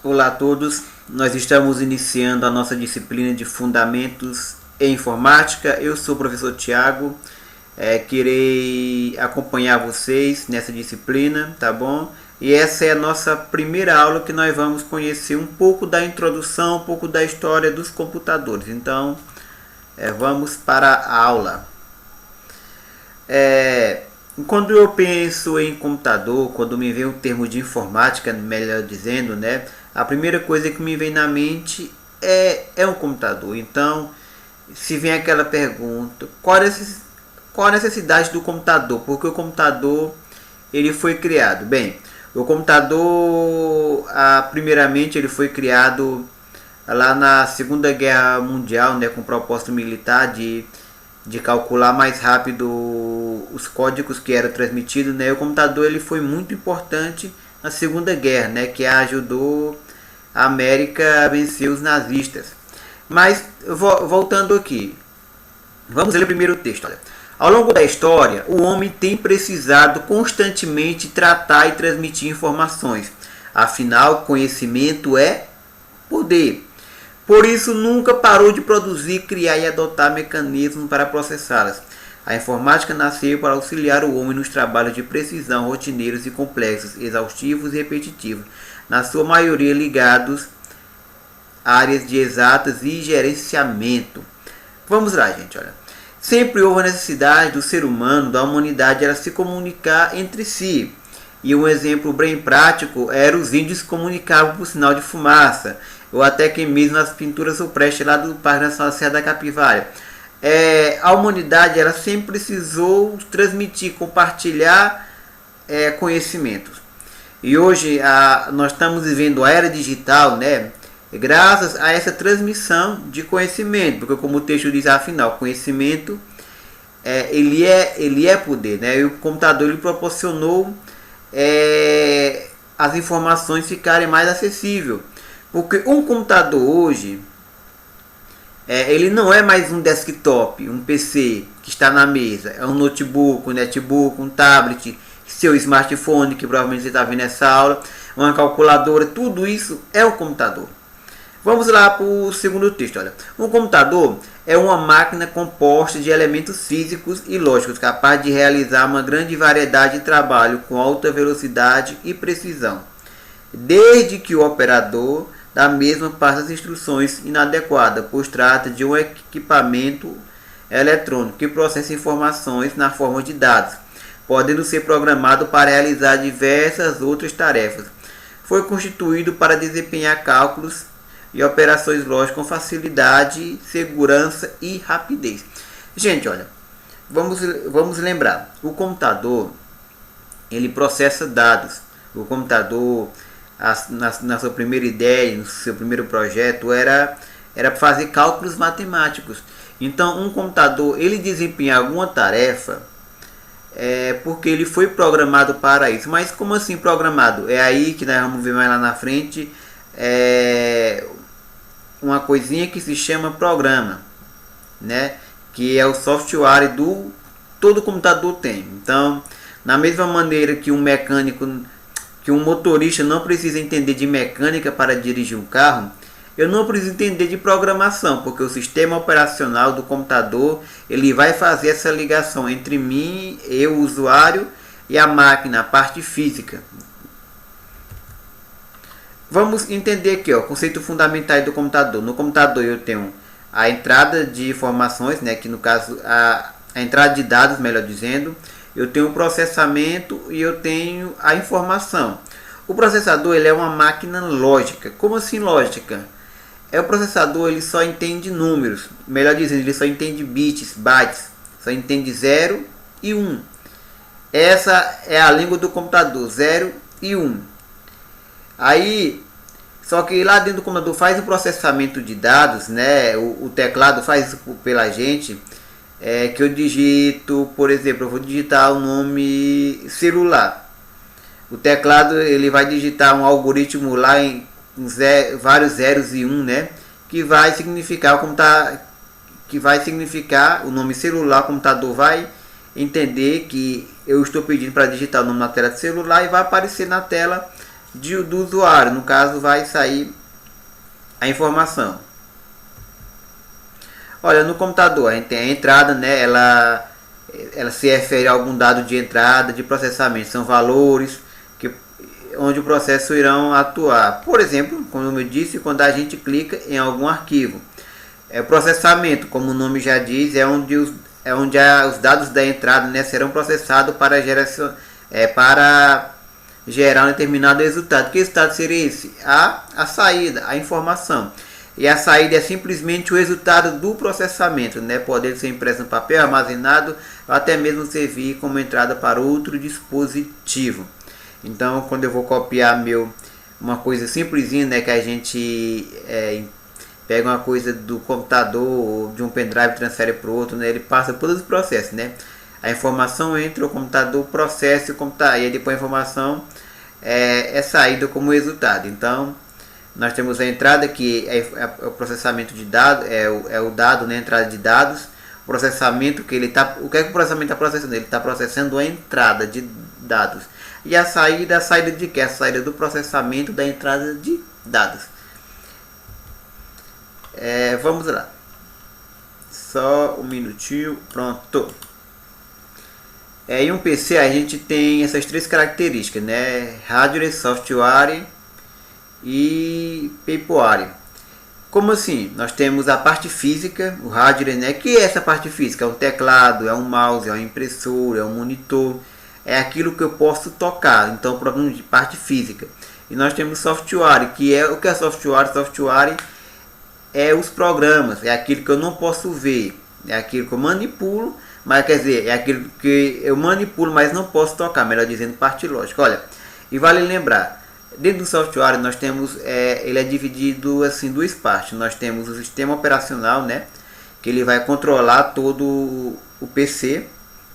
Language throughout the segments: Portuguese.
Olá a todos, nós estamos iniciando a nossa disciplina de Fundamentos em Informática. Eu sou o professor Tiago, querei acompanhar vocês nessa disciplina, tá bom? E essa é a nossa primeira aula que nós vamos conhecer um pouco da introdução, um pouco da história dos computadores. Então, vamos para a aula. Quando eu penso em computador, quando me vem o termo de informática, melhor dizendo, né? A primeira coisa que me vem na mente é um computador. Então, se vem aquela pergunta, qual a necessidade do computador? Porque o computador ele foi criado. Bem, o computador, primeiramente, ele foi criado lá na Segunda Guerra Mundial, né, com propósito militar de calcular mais rápido os códigos que eram transmitidos, né? O computador ele foi muito importante na Segunda Guerra, né? Que ajudou a América a vencer os nazistas. Mas voltando aqui, vamos ler primeiro o texto. Olha. Ao longo da história, o homem tem precisado constantemente tratar e transmitir informações. Afinal, conhecimento é poder. Por isso, nunca parou de produzir, criar e adotar mecanismos para processá-las. A informática nasceu para auxiliar o homem nos trabalhos de precisão rotineiros e complexos, exaustivos e repetitivos, na sua maioria ligados a áreas de exatas e gerenciamento. Vamos lá, gente, olha. Sempre houve a necessidade do ser humano, da humanidade, era se comunicar entre si. E um exemplo bem prático era os índios se comunicavam por sinal de fumaça, ou até que mesmo nas pinturas rupestres lá do Parque Nacional Serra da Capivara. A humanidade ela sempre precisou transmitir, compartilhar conhecimentos. E hoje nós estamos vivendo a era digital, né? Graças a essa transmissão de conhecimento, porque como o texto diz, afinal, conhecimento ele é poder, né? E o computador ele proporcionou as informações ficarem mais acessíveis. Porque um computador hoje, ele não é mais um desktop, um PC que está na mesa. É um notebook, um netbook, um tablet, seu smartphone, que provavelmente você está vendo essa aula, uma calculadora, tudo isso é um computador. Vamos lá para o segundo texto. Olha. Um computador é uma máquina composta de elementos físicos e lógicos, capaz de realizar uma grande variedade de trabalho com alta velocidade e precisão, desde que o operador da mesma passa as instruções inadequadas, pois trata de um equipamento eletrônico que processa informações na forma de dados, podendo ser programado para realizar diversas outras tarefas. Foi constituído para desempenhar cálculos e operações lógicas com facilidade, segurança e rapidez. Gente, olha, vamos lembrar, o computador ele processa dados. O computador na sua primeira ideia, no seu primeiro projeto, era fazer cálculos matemáticos. Então, um computador, ele desempenha alguma tarefa porque ele foi programado para isso. Mas como assim programado? É aí que nós vamos ver mais lá na frente uma coisinha que se chama programa, né? Que é o software do todo computador tem. Então, na mesma maneira que um mecânico, que um motorista não precisa entender de mecânica para dirigir um carro, eu não preciso entender de programação, porque o sistema operacional do computador ele vai fazer essa ligação entre mim, eu, o usuário, e a máquina, a parte física. Vamos entender aqui, o conceito fundamental do computador. No computador eu tenho a entrada de informações, né, que no caso a entrada de dados, melhor dizendo. Eu tenho o processamento e eu tenho a informação. O processador ele é uma máquina lógica. Como assim lógica? O processador ele só entende números. Melhor dizendo, ele só entende bits, bytes. Só entende 0 e 1. Essa é a língua do computador, 0 e 1. Aí, só que lá dentro do computador faz o processamento de dados, né? O teclado faz isso pela gente. Que eu digito, por exemplo, eu vou digitar o nome celular. O teclado ele vai digitar um algoritmo lá em vários zeros e um, né? Que vai significar o nome celular. O computador vai entender que eu estou pedindo para digitar o nome na tela do celular e vai aparecer na tela do usuário, no caso vai sair a informação. Olha, no computador a gente tem a entrada, né? Ela se refere a algum dado de entrada, de processamento, são valores onde o processo irão atuar. Por exemplo, como eu disse, quando a gente clica em algum arquivo. O processamento, como o nome já diz, é onde os dados da entrada, né, serão processados para gerar um determinado resultado. Que resultado seria esse? A saída, a informação. E a saída é simplesmente o resultado do processamento, né? Podendo ser impresso no papel, armazenado, ou até mesmo servir como entrada para outro dispositivo. Então, quando eu vou copiar uma coisa simplesinha, né, que a gente pega uma coisa do computador ou de um pendrive e transfere para o outro, né, ele passa por todos os processos, né? A informação entra, o computador processa, e depois a informação é saída como resultado. Então, nós temos a entrada, que é o processamento de dados, é o dado, né, entrada de dados. Processamento, o que é que o processamento está processando? Ele está processando a entrada de dados. E a saída de quê? A saída do processamento da entrada de dados. Vamos lá. Só um minutinho. Pronto. Em um PC a gente tem essas três características, né? Hardware, software e paperware. Como assim? Nós temos a parte física, o hardware, né? Que é essa parte física? É um teclado, é um mouse, é uma impressora, é um monitor. É aquilo que eu posso tocar. Então, problema de parte física. E nós temos software, que é o que é software? Software é os programas, é aquilo que eu não posso ver, é aquilo que eu manipulo, mas quer dizer, é aquilo que eu manipulo, mas não posso tocar, melhor dizendo, parte lógica. Olha, e vale lembrar, dentro do software nós temos, ele é dividido assim em duas partes. Nós temos o sistema operacional, né, que ele vai controlar todo o PC,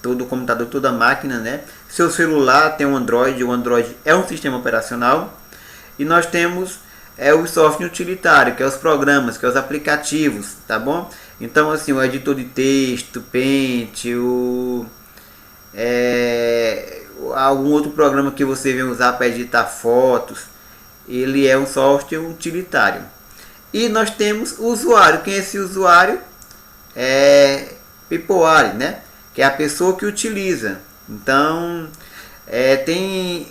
todo o computador, toda a máquina, né. Seu celular tem um Android, o Android é um sistema operacional. E nós temos o software utilitário, que é os programas, que é os aplicativos, tá bom? Então, assim, o editor de texto, Paint, algum outro programa que você vem usar para editar fotos, ele é um software utilitário. E nós temos o usuário. Quem é esse usuário? Paperware, né? Que é a pessoa que utiliza. Então, tem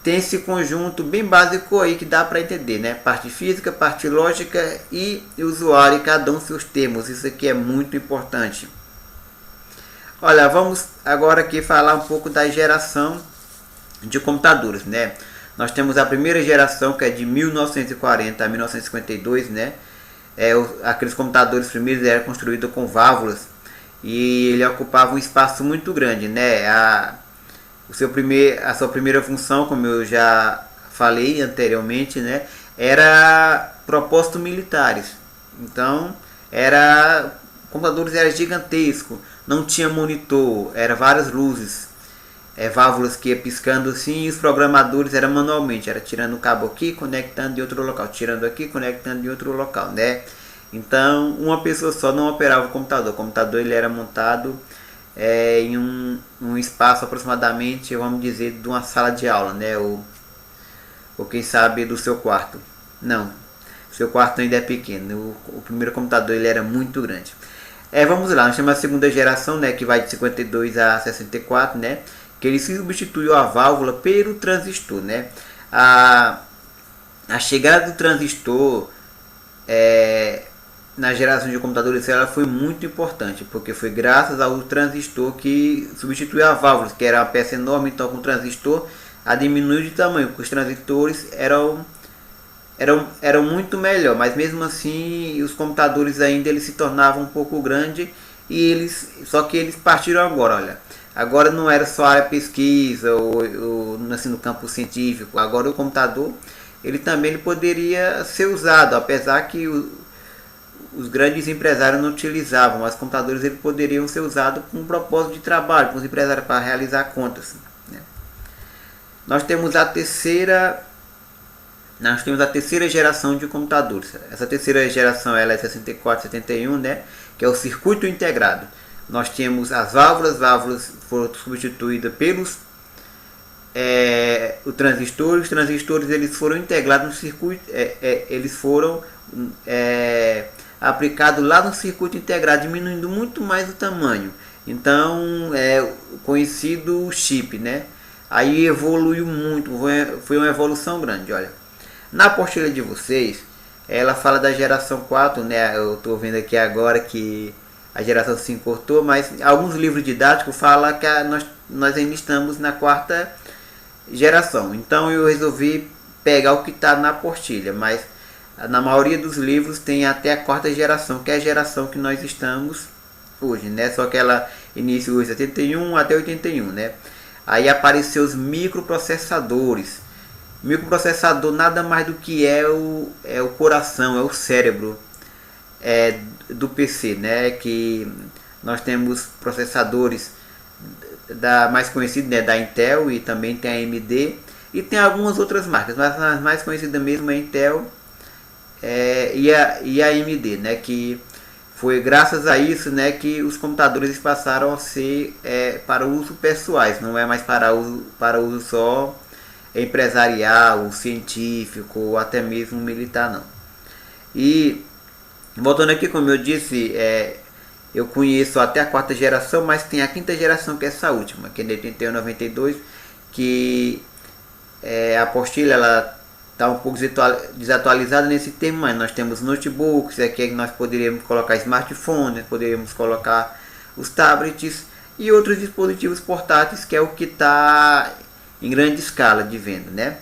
esse conjunto bem básico aí que dá para entender, né? Parte física, parte lógica e usuário, cada um seus termos. Isso aqui é muito importante. Olha, vamos agora aqui falar um pouco da geração de computadores, né? Nós temos a primeira geração, que é de 1940 a 1952, né? Aqueles computadores primeiros eram construídos com válvulas e ele ocupava um espaço muito grande, né? A sua primeira função, como eu já falei anteriormente, né, era propósitos militares. Então, computadores eram gigantescos, não tinha monitor, eram várias luzes, válvulas que ia piscando assim, e os programadores eram manualmente, era tirando o cabo aqui, conectando em outro local, tirando aqui, conectando em outro local, né? Então, uma pessoa só não operava o computador ele era montado em um espaço aproximadamente, vamos dizer, de uma sala de aula, né? Ou quem sabe do seu quarto. Não, seu quarto ainda é pequeno. O primeiro computador ele era muito grande. Vamos lá, nós temos a segunda geração, né? Que vai de 52 a 64, né? Que ele substituiu a válvula pelo transistor, né? A chegada do transistor na geração de computadores ela foi muito importante, porque foi graças ao transistor que substituiu a válvula, que era uma peça enorme. Então, com o transistor a diminuiu de tamanho, porque os transistores eram muito melhor, mas mesmo assim os computadores ainda eles se tornavam um pouco grandes, só que eles partiram agora. Olha, agora não era só área pesquisa ou assim, no campo científico. Agora o computador ele também poderia ser usado, apesar que os grandes empresários não utilizavam, mas os computadores eles poderiam ser usados com um propósito de trabalho, com os empresários para realizar contas, né? Nós temos a terceira geração de computadores. Essa terceira geração ela é 64, 71, né? Que é o circuito integrado. Nós temos as válvulas foram substituídas os transistores eles foram integrados no circuito, eles foram aplicados lá no circuito integrado, diminuindo muito mais o tamanho. Então é o conhecido chip, né? Aí evoluiu muito, foi uma evolução grande. Olha, na apostila de vocês, ela fala da geração 4, né? Eu estou vendo aqui agora que a geração 5 cortou, mas alguns livros didáticos falam que nós ainda estamos na quarta geração. Então eu resolvi pegar o que está na apostila, mas na maioria dos livros tem até a quarta geração, que é a geração que nós estamos hoje, né? Só que ela iniciou em 71 até 81, né? Aí apareceu os microprocessadores. Microprocessador nada mais do que é o coração, é o cérebro do PC, né? Que nós temos processadores mais conhecidos, né? Da Intel, e também tem a AMD e tem algumas outras marcas, mas as mais conhecidas mesmo é a Intel e a AMD, né? Que foi graças a isso, né, que os computadores passaram a ser para uso pessoais, não é mais para uso só empresarial, científico ou até mesmo militar, não. E voltando aqui, como eu disse, eu conheço até a quarta geração, mas tem a quinta geração, que é essa última, que é de 81 a 92, que a apostila ela está um pouco desatualizada nesse termo, mas nós temos notebooks, aqui nós poderíamos colocar smartphones, poderíamos colocar os tablets e outros dispositivos portáteis, que é o que está em grande escala de venda, né?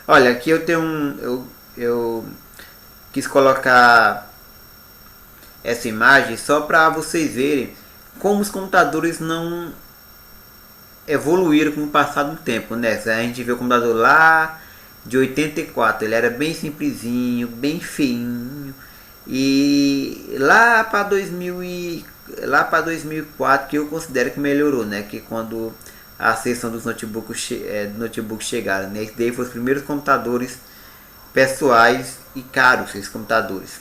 Olha, aqui eu tenho eu quis colocar essa imagem só para vocês verem como os computadores não evoluíram com o passar do tempo, né? A gente vê o computador lá de 84, ele era bem simplesinho, bem feinho, e lá para 2004 que eu considero que melhorou, né? Que quando a acessão dos notebooks chegaram, né? Esse daí foram os primeiros computadores pessoais e caros, esses computadores.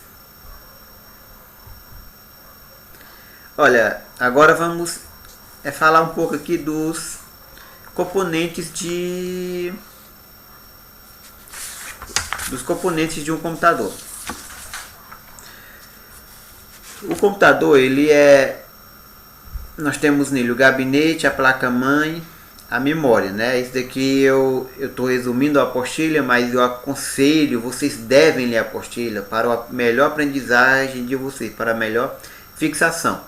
Olha, agora vamos falar um pouco aqui dos componentes de um computador. O computador, nós temos nele o gabinete, a placa-mãe, a memória, né? Isso daqui eu estou resumindo a apostila, mas eu aconselho, vocês devem ler a apostila para a melhor aprendizagem de vocês, para a melhor fixação.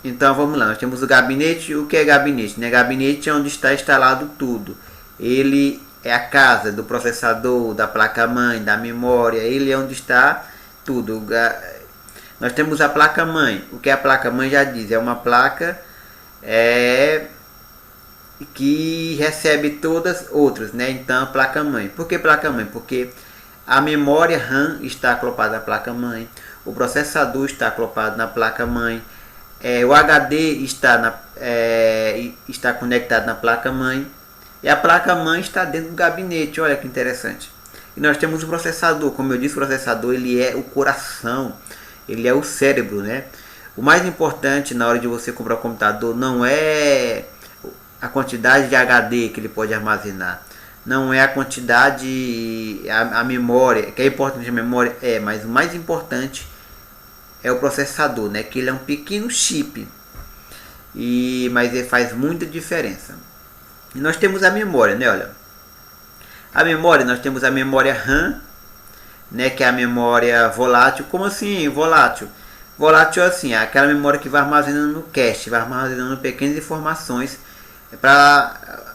Então vamos lá, nós temos o gabinete. O que é gabinete, né? Gabinete é onde está instalado tudo. Ele é a casa do processador, da placa-mãe, da memória. Ele é onde está tudo. Nós temos a placa-mãe. O que é a placa-mãe já diz, é uma placa que recebe todas outras, né? Então, placa-mãe. Por que placa-mãe? Porque a memória RAM está acoplada na placa-mãe, o processador está acoplado na placa-mãe, o HD está conectado na placa-mãe, e a placa-mãe está dentro do gabinete. Olha que interessante. E nós temos o processador. Como eu disse, o processador ele é o coração, ele é o cérebro, né? O mais importante na hora de você comprar um computador não é a quantidade de HD que ele pode armazenar, não é a quantidade, a memória, que é importante a memória, mas o mais importante é o processador, né? Que ele é um pequeno chip, mas ele faz muita diferença. E nós temos a memória, né? Olha, a memória, nós temos a memória RAM, né? Que é a memória volátil. Como assim volátil? Volátil é assim, aquela memória que vai armazenando no cache, vai armazenando pequenas informações para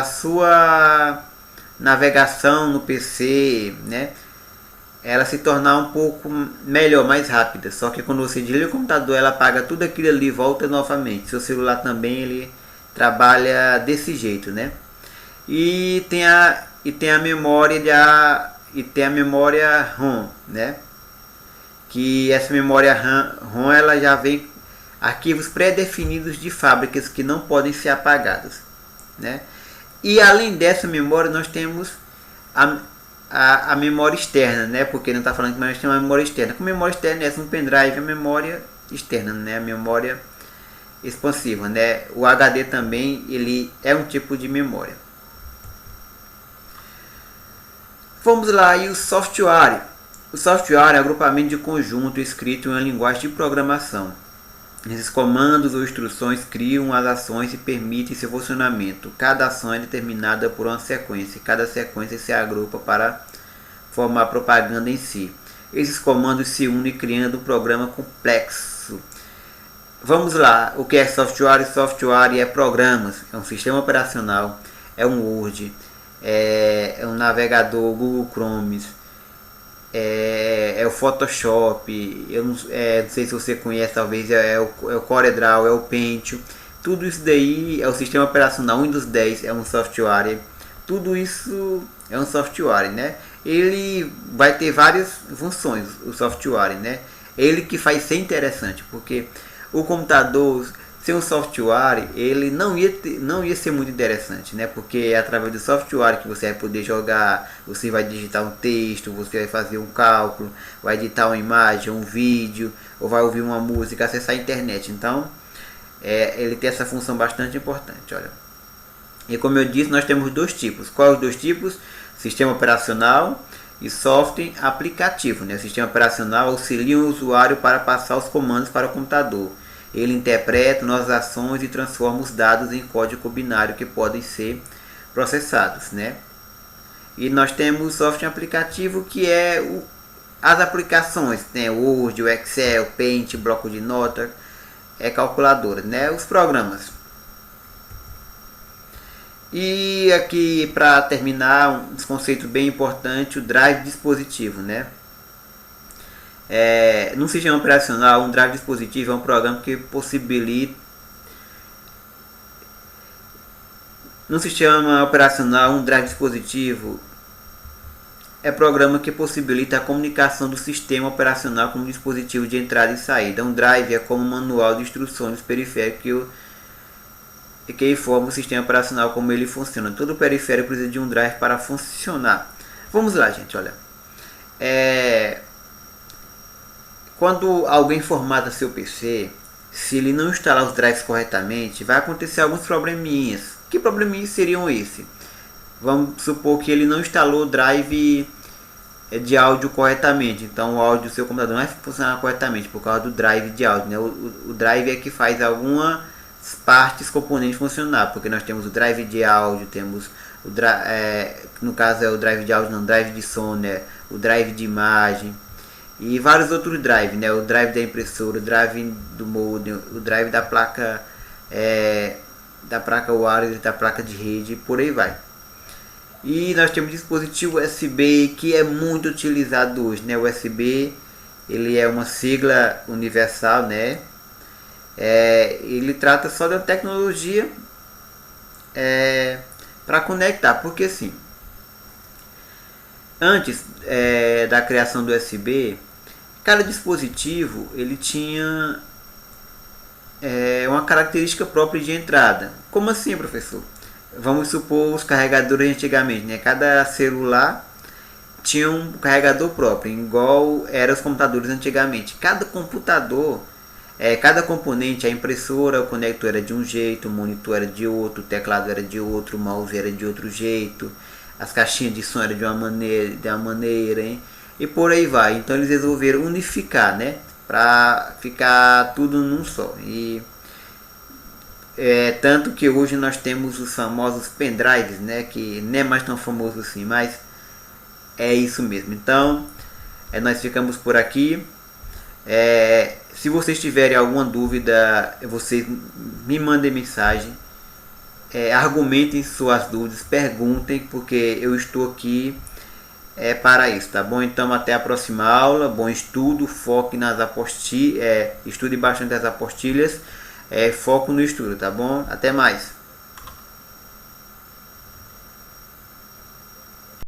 sua navegação no PC, né? Ela se tornar um pouco melhor, mais rápida. Só que quando você desliga o computador, ela apaga tudo aquilo ali e volta novamente. Seu celular também ele trabalha desse jeito, né? E tem a memória ROM, né? Que essa memória ROM ela já vem arquivos pré-definidos de fábricas que não podem ser apagados, né? E além dessa memória nós temos a memória externa, né? Porque não está falando que nós temos uma memória externa. Com memória externa é um pendrive, a memória externa, né? A memória expansiva, né? O HD também ele é um tipo de memória. Vamos lá, e o software. O software é um agrupamento de conjunto escrito em uma linguagem de programação. Esses comandos ou instruções criam as ações e permitem seu funcionamento. Cada ação é determinada por uma sequência. Cada sequência se agrupa para formar propaganda em si. Esses comandos se unem criando um programa complexo. Vamos lá, o que é software? Software é programas, é um sistema operacional, é um Word, é um navegador Google Chrome, é o Photoshop, eu não sei se você conhece, talvez é o CorelDRAW, é o Pentium. Tudo isso daí é o sistema operacional Windows 10, é um software. Tudo isso é um software, né? Ele vai ter várias funções, o software, né? Ele que faz ser interessante, porque o computador sem um software, ele não ia ser muito interessante, né? Porque é através do software que você vai poder jogar, você vai digitar um texto, você vai fazer um cálculo, vai editar uma imagem, um vídeo, ou vai ouvir uma música, acessar a internet. Então, ele tem essa função bastante importante, olha. E como eu disse, nós temos dois tipos. Quais os dois tipos? Sistema operacional e software aplicativo, né? O sistema operacional auxilia o usuário para passar os comandos para o computador. Ele interpreta nossas ações e transforma os dados em código binário que podem ser processados, né? E nós temos o software aplicativo, que é as aplicações, né? O Word, o Excel, o Paint, bloco de nota, calculadora, né? Os programas. E aqui, para terminar, um conceito bem importante, o drive dispositivo, né? No sistema operacional, um drive dispositivo é um programa que possibilita. No sistema operacional, um drive dispositivo é programa que possibilita a comunicação do sistema operacional com o dispositivo de entrada e saída. Um drive é como um manual de instruções periférico que informa o sistema operacional como ele funciona. Todo periférico precisa de um drive para funcionar. Vamos lá, gente, olha. Quando alguém formata seu PC, se ele não instalar os drives corretamente, vai acontecer alguns probleminhas. Que probleminhas seriam esses? Vamos supor que ele não instalou o drive de áudio corretamente. Então o áudio do seu computador não vai funcionar corretamente por causa do drive de áudio, né? O drive é que faz algumas partes, componentes funcionar. Porque nós temos o drive de áudio, temos o no caso é o drive de áudio, não, drive de som, né? O drive de imagem. E vários outros drives, né? O drive da impressora, o drive do modem, o drive da placa wireless, da placa de rede, e por aí vai. E nós temos dispositivo USB, que é muito utilizado hoje, né? O USB, ele é uma sigla universal, né? Ele trata só da tecnologia para conectar, porque assim, antes da criação do USB, cada dispositivo ele tinha uma característica própria de entrada. Como assim, professor? Vamos supor os carregadores antigamente, né? Cada celular tinha um carregador próprio, igual eram os computadores antigamente. Cada computador, cada componente, a impressora, o conector era de um jeito, o monitor era de outro, o teclado era de outro, o mouse era de outro jeito, as caixinhas de som eram de uma maneira, hein? E por aí vai. Então eles resolveram unificar, né? Para ficar tudo num só. E tanto que hoje nós temos os famosos pendrives, né? Que nem é mais tão famoso assim, mas é isso mesmo. Então nós ficamos por aqui. Se vocês tiverem alguma dúvida, vocês me mandem mensagem. Argumentem suas dúvidas, perguntem, porque eu estou aqui para isso, tá bom? Então até a próxima aula, bom estudo, foque nas apostilhas, estude bastante as apostilhas, foco no estudo, tá bom? Até mais!